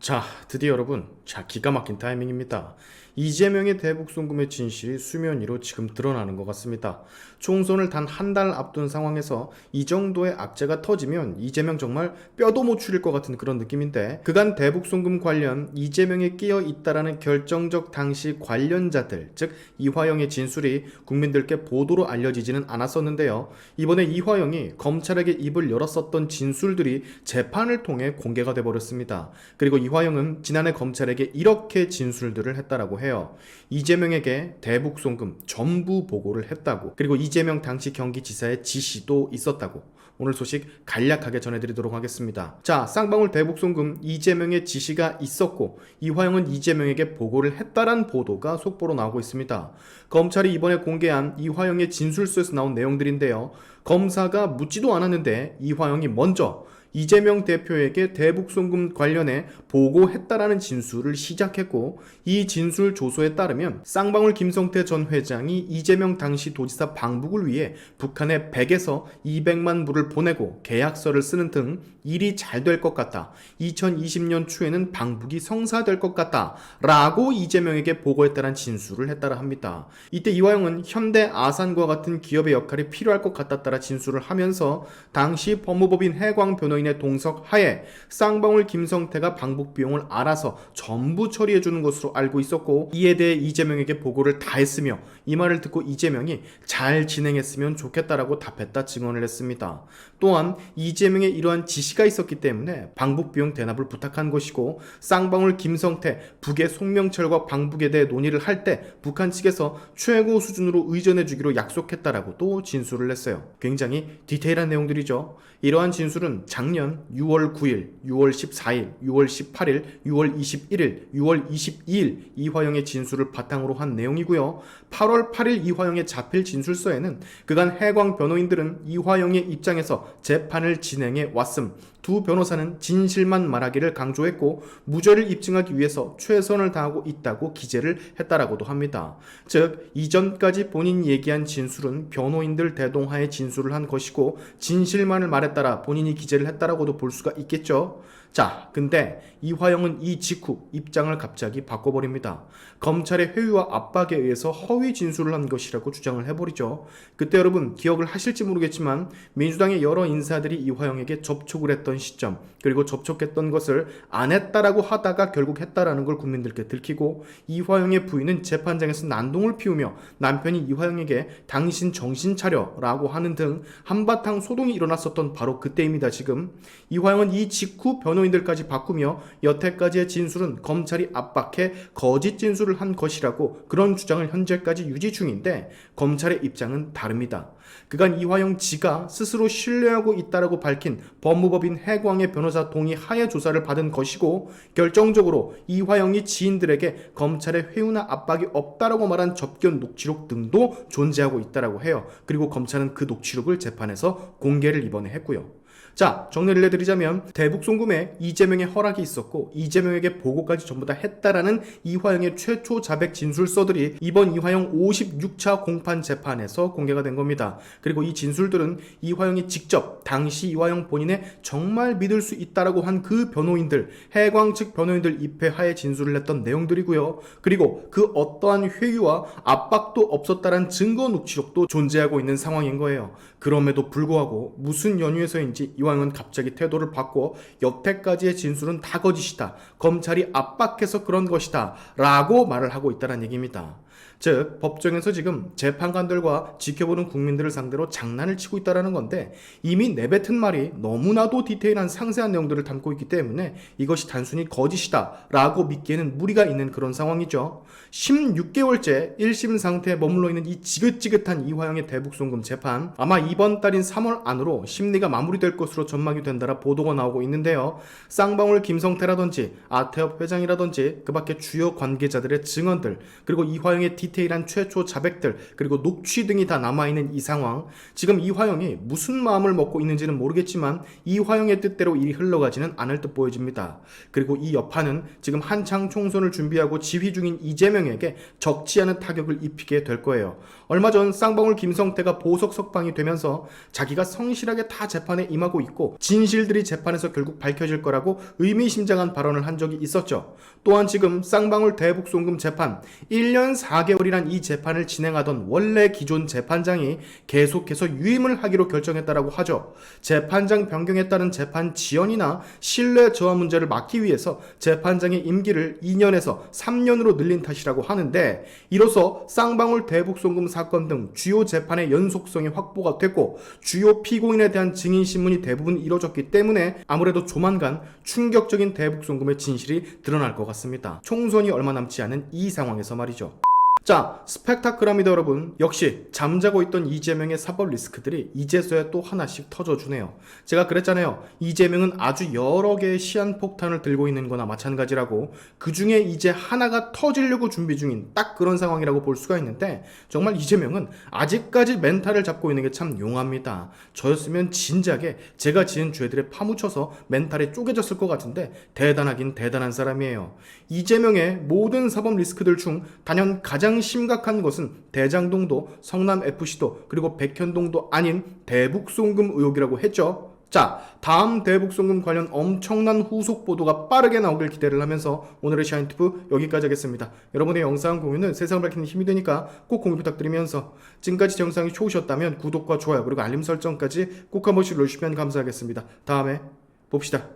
자, 드디어 여러분, 기가 막힌 타이밍입니다. 이재명의 대북 송금의 진실이 수면 위로 지금 드러나는 것 같습니다. 총선을 단 한 달 앞둔 상황에서 이 정도의 악재가 터지면 이재명 정말 뼈도 못 추릴 것 같은 그런 느낌인데, 그간 대북 송금 관련 이재명에 끼어 있다라는 결정적 당시 관련자들, 즉 이화영의 진술이 국민들께 보도로 알려지지는 않았었는데요. 이번에 이화영이 검찰에게 입을 열었었던 진술들이 재판을 통해 공개가 돼버렸습니다. 그리고 이화영은 지난해 검찰에게 이렇게 진술들을 했다라고 해요. 이재명에게 대북 송금 전부 보고를 했다고, 그리고 이재명 당시 경기지사의 지시도 있었다고. 오늘 소식 간략하게 전해드리도록 하겠습니다. 자, 쌍방울 대북 송금 이재명의 지시가 있었고 이화영은 이재명에게 보고를 했다란 보도가 속보로 나오고 있습니다. 검찰이 이번에 공개한 이화영의 진술서에서 나온 내용들인데요. 검사가 묻지도 않았는데 이화영이 먼저 이재명 대표에게 대북 송금 관련해 보고했다라는 진술을 시작했고, 이 진술 조서에 따르면 쌍방울 김성태 전 회장이 이재명 당시 도지사 방북을 위해 북한에 100에서 200만 불을 보내고 계약서를 쓰는 등 일이 잘 될 것 같다. 2020년 초에는 방북이 성사될 것 같다. 라고 이재명에게 보고했다는 진술을 했다라 합니다. 이때 이화영은 현대 아산과 같은 기업의 역할이 필요할 것 같았다라 진술을 하면서 당시 법무법인 해광 변호인의 동석 하에 쌍방울 김성태가 방북 비용을 알아서 전부 처리해주는 것으로 알고 있었고, 이에 대해 이재명에게 보고를 다 했으며 이 말을 듣고 이재명이 잘 진행했으면 좋겠다라고 답했다 증언을 했습니다. 또한 이재명의 이러한 지시가 있었기 때문에 방북 비용 대납을 부탁한 것이고, 쌍방울 김성태 북의 송명철과 방북에 대해 논의를 할 때 북한 측에서 최고 수준으로 의존해주기로 약속했다라고 또 진술을 했어요. 굉장히 디테일한 내용들이죠. 이러한 진술은 작년 6월 9일, 6월 14일, 6월 18일, 6월 21일, 6월 22일 이화영의 진술을 바탕으로 한 내용이고요. 8월 8일 이화영의 자필 진술서에는 그간 해광 변호인들은 이화영의 입장에서 재판을 진행해 왔음, 두 변호사는 진실만 말하기를 강조했고 무죄를 입증하기 위해서 최선을 다하고 있다고 기재를 했다라고도 합니다. 즉 이전까지 본인이 얘기한 진술은 변호인들 대동하에 진술을 한 것이고 진실만을 말했다라 본인이 기재를 했다라고도 볼 수가 있겠죠. 자, 근데 이화영은 이 직후 입장을 갑자기 바꿔버립니다. 검찰의 회유와 압박에 의해서 허위 진술을 한 것이라고 주장을 해버리죠. 그때 여러분 기억을 하실지 모르겠지만 민주당의 여러 인사들이 이화영에게 접촉을 했던 시점, 그리고 접촉했던 것을 안 했다라고 하다가 결국 했다라는 걸 국민들께 들키고, 이화영의 부인은 재판장에서 난동을 피우며 남편이 이화영에게 당신 정신 차려 라고 하는 등 한바탕 소동이 일어났었던 바로 그때입니다. 지금 이화영은 이 직후 변호인들까지 바꾸며 여태까지의 진술은 검찰이 압박해 거짓 진술을 한 것이라고 그런 주장을 현재까지 유지 중인데, 검찰의 입장은 다릅니다. 그간 이화영 지가 스스로 신뢰하고 있다라고 밝힌 법무법인 해광의 변호사 동의 하에 조사를 받은 것이고, 결정적으로 이화영이 지인들에게 검찰의 회유나 압박이 없다라고 말한 접견 녹취록 등도 존재하고 있다라고 해요. 그리고 검찰은 그 녹취록을 재판에서 공개를 이번에 했고요. 자, 정리를 해드리자면 대북 송금에 이재명의 허락이 있었고 이재명에게 보고까지 전부 다 했다라는 이화영의 최초 자백 진술서들이 이번 이화영 56차 공판 재판에서 공개가 된 겁니다. 그리고 이 진술들은 이화영이 직접 당시 이화영 본인의 정말 믿을 수 있다라고 한 그 변호인들, 해광 측 변호인들 입회하에 진술을 했던 내용들이고요. 그리고 그 어떠한 회유와 압박도 없었다란 증거 녹취록도 존재하고 있는 상황인 거예요. 그럼에도 불구하고 무슨 연유에서인지 이화영은 갑자기 태도를 바꿔 여태까지의 진술은 다 거짓이다, 검찰이 압박해서 그런 것이다 라고 말을 하고 있다는 얘기입니다. 즉 법정에서 지금 재판관들과 지켜보는 국민들을 상대로 장난을 치고 있다는 건데, 이미 내뱉은 말이 너무나도 디테일한 상세한 내용들을 담고 있기 때문에 이것이 단순히 거짓이다 라고 믿기에는 무리가 있는 그런 상황이죠. 16개월째 1심 상태에 머물러 있는 이 지긋지긋한 이화영의 대북 송금 재판, 아마 이번 달인 3월 안으로 심리가 마무리될 것으로 전망이 된다라 보도가 나오고 있는데요. 쌍방울 김성태라든지 아태업 회장이라든지 그 밖에 주요 관계자들의 증언들, 그리고 이화영의 디테일한 최초 자백들, 그리고 녹취 등이 다 남아있는 이 상황, 지금 이화영이 무슨 마음을 먹고 있는지는 모르겠지만 이화영의 뜻대로 일이 흘러가지는 않을 듯 보여집니다. 그리고 이 여파는 지금 한창 총선을 준비하고 지휘 중인 이재명에게 적지 않은 타격을 입히게 될 거예요. 얼마 전 쌍방울 김성태가 보석 석방이 되면서 자기가 성실하게 다 재판에 임하고 있고 진실들이 재판에서 결국 밝혀질 거라고 의미심장한 발언을 한 한 적이 있었죠. 또한 지금 쌍방울 대북송금 재판 1년 4개월이란 이 재판을 진행하던 원래 기존 재판장이 계속해서 유임을 하기로 결정했다라고 하죠. 재판장 변경에 따른 재판 지연이나 신뢰 저하 문제를 막기 위해서 재판장의 임기를 2년에서 3년으로 늘린 탓이라고 하는데, 이로써 쌍방울 대북송금 사건 등 주요 재판의 연속성이 확보가 됐고 주요 피고인에 대한 증인 신문이 대부분 이뤄졌기 때문에 아무래도 조만간 충격적인 대북송금의 진실이 드러날 것 같습니다. 총선이 얼마 남지 않은 이 상황에서 말이죠. 자, 스펙타클합니다 여러분. 역시 잠자고 있던 이재명의 사법 리스크들이 이제서야 또 하나씩 터져주네요. 제가 그랬잖아요. 이재명은 아주 여러 개의 시한폭탄을 들고 있는 거나 마찬가지라고. 그 중에 이제 하나가 터지려고 준비 중인 딱 그런 상황이라고 볼 수가 있는데, 정말 이재명은 아직까지 멘탈을 잡고 있는 게 참 용합니다. 저였으면 진작에 제가 지은 죄들에 파묻혀서 멘탈이 쪼개졌을 것 같은데 대단하긴 대단한 사람이에요. 이재명의 모든 사법 리스크들 중 단연 가장 심각한 것은 대장동도 성남FC도 그리고 백현동도 아닌 대북송금 의혹이라고 했죠. 자, 다음 대북송금 관련 엄청난 후속 보도가 빠르게 나오길 기대를 하면서 오늘의 샤인투브 여기까지 하겠습니다. 여러분의 영상 공유는 세상을 밝히는 힘이 되니까 꼭 공유 부탁드리면서, 지금까지 영상이 좋으셨다면 구독과 좋아요 그리고 알림 설정까지 꼭 한 번씩 눌러주시면 감사하겠습니다. 다음에 봅시다.